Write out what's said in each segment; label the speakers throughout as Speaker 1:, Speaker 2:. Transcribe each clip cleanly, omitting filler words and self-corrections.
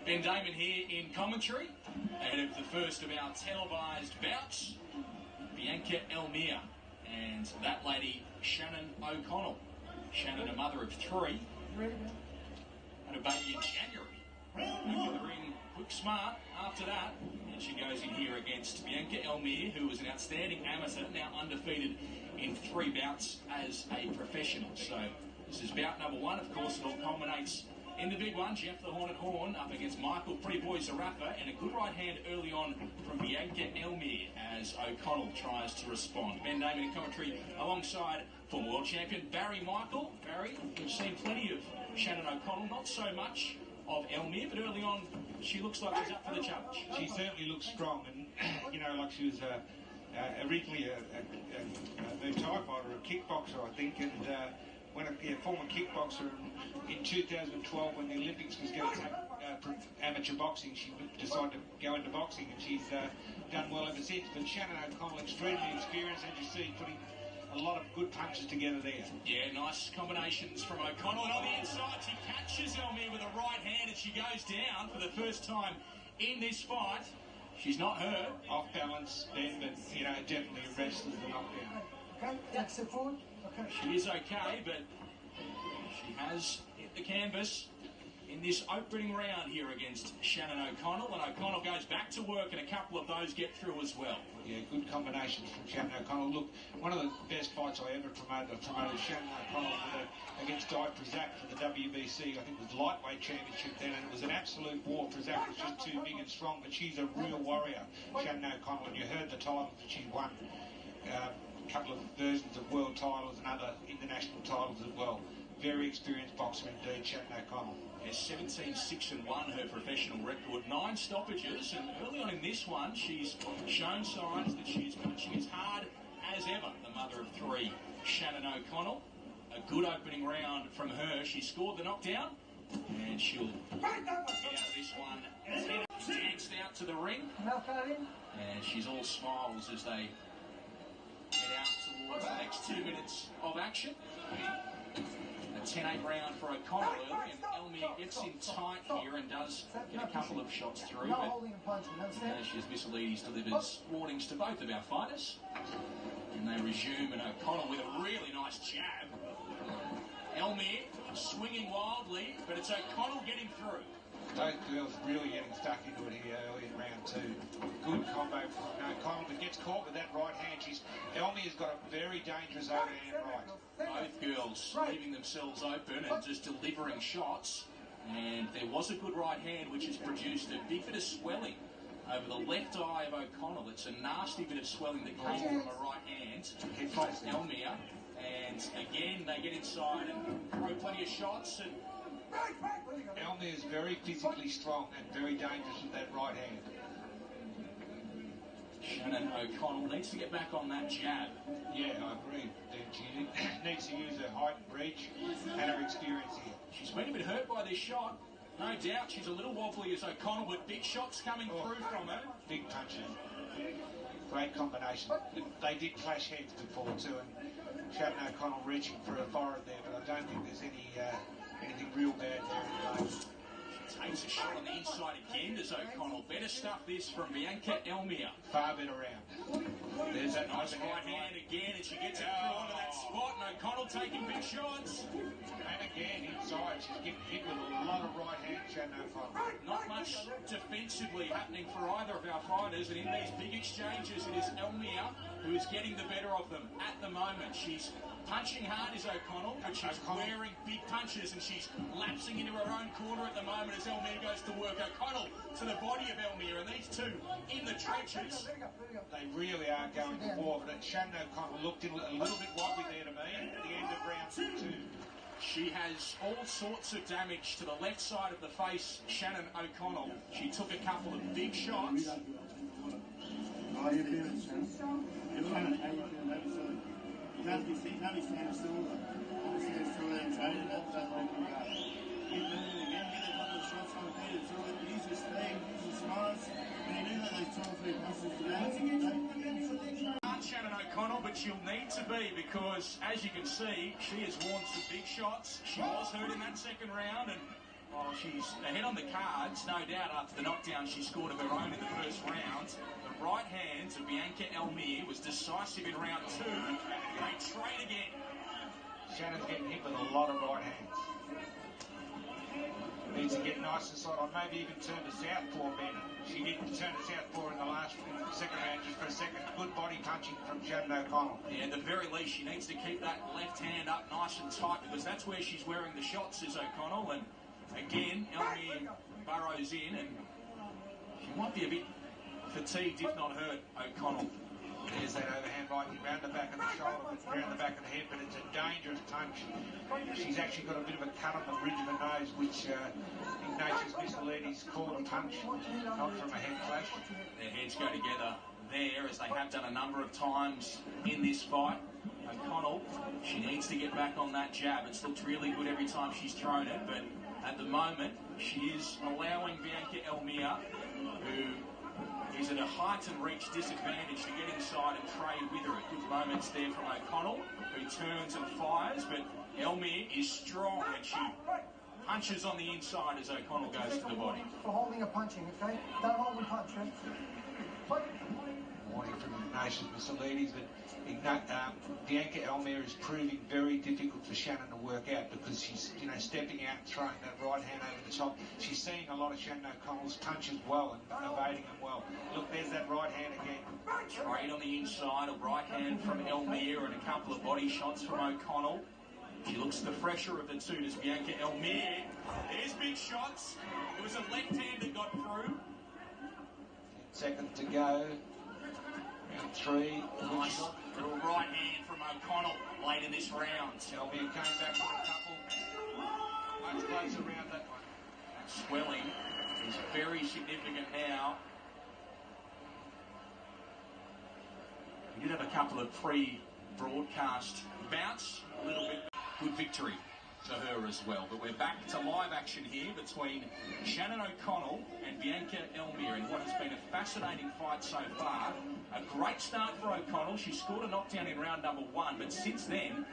Speaker 1: Ben Damon here in commentary, ahead of the first of our televised bouts, Bianca Elmir and that lady Shannon O'Connell. Shannon, a mother of 3, had a baby in January. Back in the ring, quick smart after that, and she goes in here against Bianca Elmir, who was an outstanding amateur, now undefeated in 3 bouts as a professional. So this is bout number 1. Of course, it all culminates in the big one. Jeff the Hornet Horn up against Michael Pretty Boy Zarafa, and a good right hand early on from Bianca Elmir as O'Connell tries to respond. Ben Damon in commentary alongside former world champion Barry Michael. Barry, we've seen plenty of Shannon O'Connell, not so much of Elmir, but early on she looks like she's up for the challenge.
Speaker 2: She certainly looks strong, and you know, like she was originally a Muay Thai fighter, a kickboxer, I think, and when a former kickboxer in 2012, when the Olympics was going to take amateur boxing, she decided to go into boxing, and she's done well ever since. But Shannon O'Connell, extremely experienced, as you see, putting a lot of good punches together there.
Speaker 1: Yeah, nice combinations from O'Connell, and on the inside she catches Elmir with a right hand, and she goes down for the first time in this fight. She's not hurt.
Speaker 2: Off balance then, but you know, definitely arrested the knockdown.
Speaker 3: Okay, that's the forward. Okay.
Speaker 1: She is okay, but she has hit the canvas in this opening round here against Shannon O'Connell, and O'Connell goes back to work, and a couple of those get through as well.
Speaker 2: Yeah, good combinations from Shannon O'Connell. Look, one of the best fights I ever promoted. I promoted Shannon O'Connell against Di Prazak for the WBC. I think it was lightweight championship then, and it was an absolute war. Prazak was just too big and strong, but she's a real warrior, Shannon O'Connell, and you heard the titles that she's won. A couple of versions of world titles and other international titles as well. Very experienced boxer indeed, Shannon O'Connell.
Speaker 1: Has 17-6-1 her professional record, 9 stoppages, and early on in this one she's shown signs that she's punching as hard as ever. The mother of 3, Shannon O'Connell. A good opening round from her. She scored the knockdown, and she'll get out of this one. Danced out to the ring, and she's all smiles as they head out towards the next 2 minutes of action. A 10-8 round for O'Connell early, and Elmir gets in tight here and does get a couple of shots through, but as Missilidis delivers warnings to both of our fighters, and they resume, and O'Connell with a really nice jab. Elmir swinging wildly, but it's O'Connell getting through.
Speaker 2: Both girls really getting stuck into it here early in round 2. Good combo from O'Connell, but gets caught with that right hand. Elmir's got a very dangerous overhand right.
Speaker 1: Both girls leaving themselves open and just delivering shots. And there was a good right hand which has produced a big bit of swelling over the left eye of O'Connell. It's a nasty bit of swelling that came from a right hand from Elmir. And again, they get inside and throw plenty of shots, and
Speaker 2: Elmir is very physically strong and very dangerous with that right hand.
Speaker 1: Shannon O'Connell needs to get back on that jab.
Speaker 2: Yeah, I agree. She needs to use her height and reach and her experience here.
Speaker 1: She's been a bit hurt by this shot. No doubt she's a little wobbly as O'Connell, but big shots coming through from her.
Speaker 2: Big punches. Great combination. They did clash heads before too, and Shannon O'Connell reaching for a forehead there, but I don't think there's anything real bad there.
Speaker 1: Takes a shot on the inside again, does O'Connell. Better stuff this from Bianca Elmir.
Speaker 2: Far better round.
Speaker 1: There's that nice right hand again, and she gets it through onto that spot, and O'Connell taking big shots.
Speaker 2: And again, inside, she's getting hit with a lot of right hand, Shannon O'Connell.
Speaker 1: Not much defensively happening for either of our fighters, and in these big exchanges, it is Elmir who is getting the better of them at the moment. She's punching hard as O'Connell, but she's wearing big punches, and she's lapsing into her own corner at the moment as Elmir goes to work. O'Connell to the body of Elmir, and these two in the trenches.
Speaker 2: They really are going to war, but Shannon O'Connell looked a little bit wobbly there to me at the end of round 2.
Speaker 1: She has all sorts of damage to the left side of the face, Shannon O'Connell. She took a couple of big shots.
Speaker 4: How are you feeling, Shannon? You're fine. How are you feeling? You can't be standing still. Obviously, it's still there training. That's like we got. Keep moving again. Get a couple of shots on the feet. Throw it. Use your staying. Use your smiles. And you do that like 2 or 3 punches today.
Speaker 1: Shannon O'Connell, but she'll need to be, because as you can see, she has worn some big shots. She was hurt in that second round, and Well, she's ahead on the cards, no doubt, after the knockdown she scored of her own in the first round. The right hand of Bianca Elmir was decisive in round 2. They trade again.
Speaker 2: Shannon's getting hit with a lot of right hands. Needs to get nice and side on, maybe even turn to southpaw, Ben. She didn't turn to southpaw in the second round just for a second. Good body punching from Shannon O'Connell.
Speaker 1: Yeah, at the very least, she needs to keep that left hand up nice and tight because that's where she's wearing the shots, is O'Connell. And again, Elmir burrows in and she might be a bit fatigued, if not hurt, O'Connell.
Speaker 2: There's that overhand right round the back of the shoulder, round the back of the head, but it's a dangerous punch. She's actually got a bit of a cut on the bridge of her nose, which Ignatius Michelides called a punch, not from a head clash.
Speaker 1: Their heads go together there, as they have done a number of times in this fight. O'Connell, she needs to get back on that jab. It's looked really good every time she's thrown it, but at the moment, she is allowing Bianca Elmir, who is at a heightened reach disadvantage, to get inside and trade with her. Good moments there from O'Connell, who turns and fires, but Elmir is strong and she punches on the inside as O'Connell goes to the body.
Speaker 3: For holding and punching, okay? Don't hold and punch, okay?
Speaker 2: Warning from Ignatius Michelides, but Bianca Elmir is proving very difficult for Shannon to work out because she's, stepping out and throwing that right hand over the top. She's seeing a lot of Shannon O'Connell's punches well and evading them well. Look, there's that right hand again.
Speaker 1: Trade on the inside, a right hand from Elmir and a couple of body shots from O'Connell. She looks the fresher of the two, does Bianca Elmir. There's big shots. It was a left hand that got through.
Speaker 2: 10 seconds to go. Round 3.
Speaker 1: Nice little right hand from O'Connell late in this round.
Speaker 2: Elmir came back with a couple. Much closer around that one.
Speaker 1: That swelling is very significant now. We did have a couple of pre-broadcast bouts. A little bit good victory to her as well. But we're back to live action here between Shannon O'Connell and Bianca Elmir in what has been a fascinating fight so far. A great start for O'Connell. She scored a knockdown in round number 1, but since then,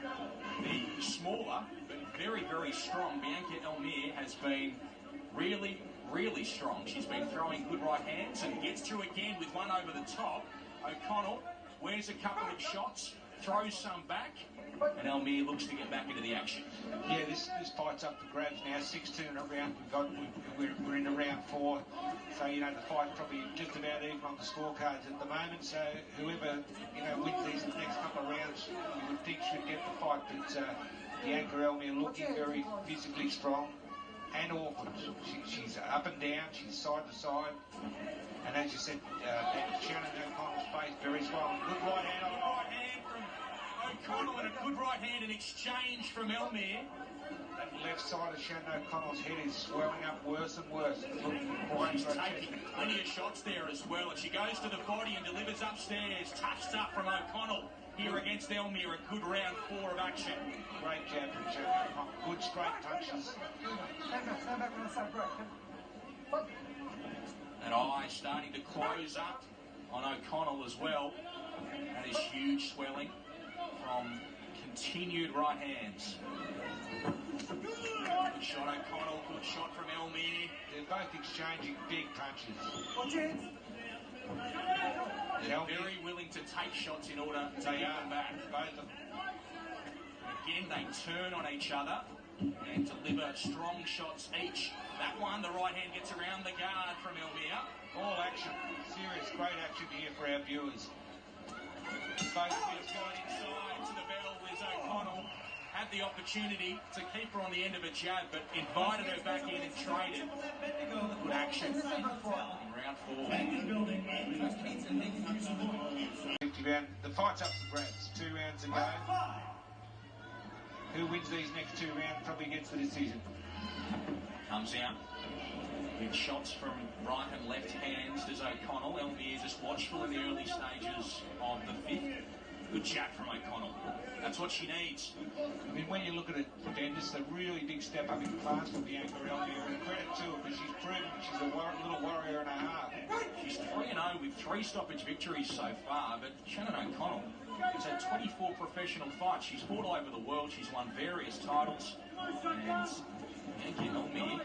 Speaker 1: the smaller but very, very strong Bianca Elmir has been really, really strong. She's been throwing good right hands and gets through again with one over the top. O'Connell wears a couple of shots, throws some back, and Elmir looks to get back into the action.
Speaker 2: Yeah, this fight's up for grabs now. 6-2 in a round. We're into round 4. So, the fight's probably just about even on the scorecards at the moment. So, whoever, wins these next couple of rounds, you would think should get the fight. But Bianca Elmir looking very physically strong and awkward. She's up and down. She's side to side. And as you said, Shannon O'Connell's face very swollen. Good right hand on the right hand from O'Connell and a good right hand in exchange from Elmir. That left side of Shannon O'Connell's head is swelling up worse and worse.
Speaker 1: She's taking plenty of shots there as well, and she goes to the body and delivers upstairs. Tough stuff from O'Connell here against Elmir. A good round 4 of action.
Speaker 2: Great jab from Shannon O'Connell. Good straight punches.
Speaker 3: Stand back when I say break.
Speaker 1: And eye starting to close up on O'Connell as well. That is huge swelling from continued right hands. Good shot O'Connell, good shot from Elmir.
Speaker 2: They're both exchanging big punches.
Speaker 1: They're very willing to take shots in order to get them back.
Speaker 2: Both of them.
Speaker 1: Again, they turn on each other and deliver strong shots each. That one, the right hand gets around the guard from Elmir.
Speaker 2: All action. Serious, great action here for our viewers. Both
Speaker 1: It's gone inside to the bell as O'Connell had the opportunity to keep her on the end of a jab, but invited her back in and traded. Good action in round 4.
Speaker 2: The fight's up for grabs. 2 rounds to go. Who wins these next 2 rounds probably gets the decision.
Speaker 1: Comes out with shots from right and left hands does O'Connell. Elmir just watchful in the early stages of the 5th. Good jab from O'Connell. That's what she needs.
Speaker 2: I mean, when you look at it, Ben, this is a really big step up in class for Bianca Elmir. And credit to her because she's proven she's a little warrior and a half.
Speaker 1: She's 3-0 with 3 stoppage victories so far, but Shannon O'Connell has had 24 professional fights. She's fought all over the world. She's won various titles. And Bianca Elmir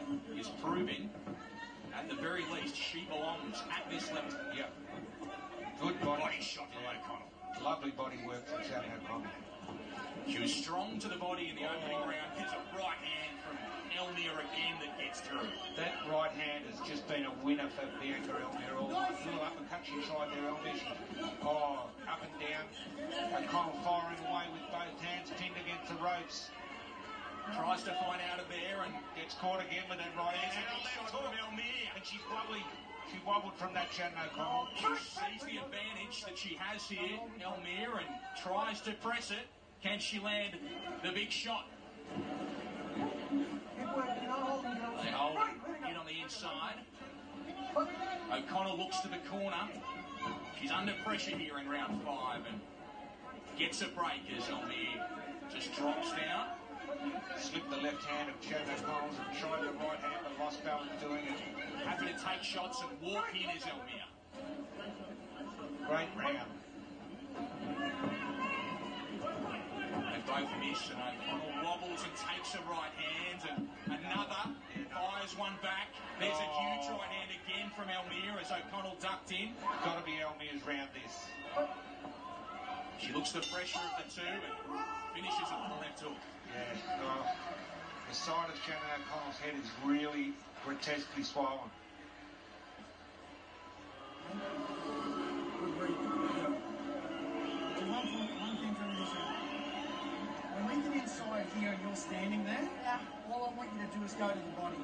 Speaker 1: she belongs at this level.
Speaker 2: Yep. Good body
Speaker 1: Shot from O'Connell.
Speaker 2: Lovely body work from Shannon O'Connell.
Speaker 1: She was strong to the body in the opening round. Here's a right hand from Elmir again that gets through.
Speaker 2: That right hand has just been a winner for Bianca Elmir. A little uppercut she tried there, Elmir. Up and down. O'Connell firing away with both hands, pinned against the ropes.
Speaker 1: Tries to find out of there and
Speaker 2: Gets caught again with that right hand.
Speaker 1: and a left hook from Elmir.
Speaker 2: And she's wobbly. She wobbled from that Shannon O'Connell.
Speaker 1: She sees the advantage that she has here, Elmir, and tries to press it. Can she land the big shot? They hold in on the inside. O'Connell looks to the corner. She's under pressure here in round 5 and gets a break as Elmir just drops down.
Speaker 2: Slipped the left hand of Shannon O'Connell's and tried the right hand, but lost balance doing it.
Speaker 1: Happy to take shots and walk in as Elmir.
Speaker 2: Great round.
Speaker 1: They both miss and O'Connell wobbles and takes a right hand and another fires one back. There's a huge right hand again from Elmir as O'Connell ducked in.
Speaker 2: Got to be Elmir's round this.
Speaker 1: She looks the pressure of the two and finishes it with the left hook.
Speaker 2: Yeah, well, the side of Shannon O'Connell's head is really grotesquely swollen.
Speaker 3: One thing from this round. When we get inside here and you're standing there, all I want you to do is go to the body.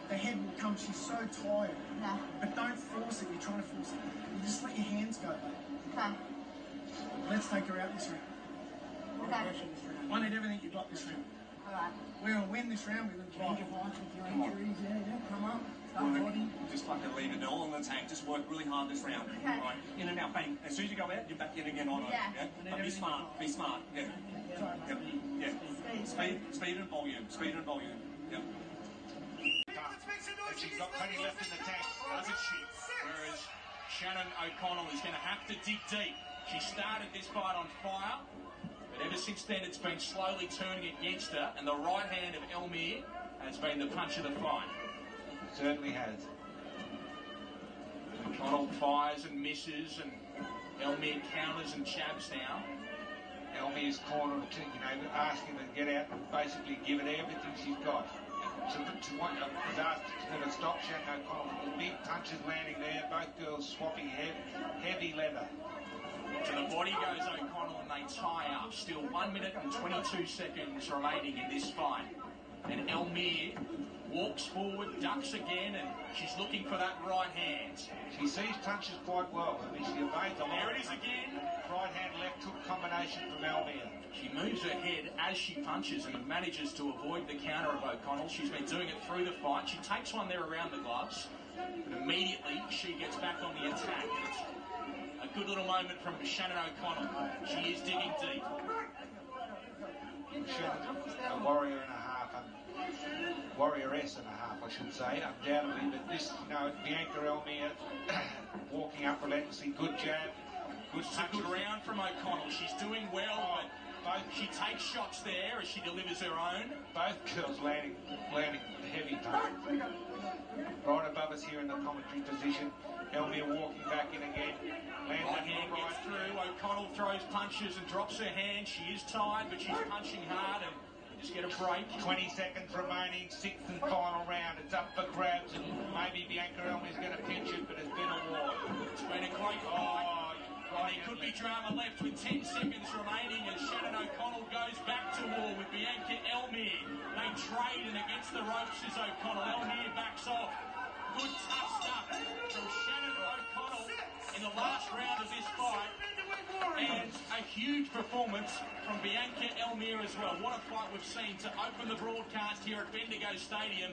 Speaker 3: The head will come, she's so tired. But don't force it, you're trying to force it. You just let your hands go. Let's take her out this round. Pressure this round. I need everything you've got this round. We're going to win this round. We're going to change your heights with your injuries. Come up. Start body.
Speaker 5: Just fucking leave it all on the tank. Just work really hard this round.
Speaker 6: Okay.
Speaker 5: Right. In and out, bang. As soon as you go out, you're back in again on it.
Speaker 6: Yeah.
Speaker 5: But be smart. Be smart. Yeah. Yep. Yeah. Speed and volume. Speed and volume. Yep.
Speaker 2: And she's got plenty left in the tank.
Speaker 1: Doesn't she? Whereas Shannon O'Connell is going to have to dig deep. She started this fight on fire, but ever since then it's been slowly turning against her, and the right hand of Elmir has been the punch of the fight.
Speaker 2: Certainly has.
Speaker 1: O'Connell fires and misses, and Elmir counters and jabs now.
Speaker 2: Elmir's corner, asking her to get out and basically give it everything she's got. Was asked to stop Shannon O'Connell. The big punches landing there, both girls swapping heavy leather.
Speaker 1: To the body goes O'Connell and they tie up. Still 1 minute and 22 seconds remaining in this fight. And Elmir walks forward, ducks again, and she's looking for that right hand.
Speaker 2: She sees punches quite well. I mean, she evades a lot.
Speaker 1: There it is again.
Speaker 2: Right hand, left hook combination from Elmir.
Speaker 1: She moves her head as she punches and manages to avoid the counter of O'Connell. She's been doing it through the fight. She takes one there around the gloves, but immediately she gets back on the attack. It's a good little moment from Shannon O'Connell. She is digging deep.
Speaker 2: Shannon's a warrior and a half, warrioress and a half, I should say, undoubtedly. But this, Bianca Elmir walking up relentlessly, good jab.
Speaker 1: It's a good round from O'Connell. She's doing well, but she takes shots there as she delivers her own.
Speaker 2: Both girls landing heavy punches. Right above us here in the commentary position. Elmir walking back in again.
Speaker 1: Right hand gets through. O'Connell throws punches and drops her hand. She is tired, but she's punching hard and just get a break.
Speaker 2: 20 seconds remaining, 6th and final round. It's up for grabs, and maybe Bianca Elmir's going to pinch it, but it's been a war.
Speaker 1: It's been a great fight. And there could be drama left with 10 seconds remaining as Shannon O'Connell goes back to war with Bianca Elmir. They trade and against the ropes is O'Connell. Elmir backs off. Good tough stuff from Shannon O'Connell in the last round of this fight. And a huge performance from Bianca Elmir as well. What a fight we've seen to open the broadcast here at Bendigo Stadium.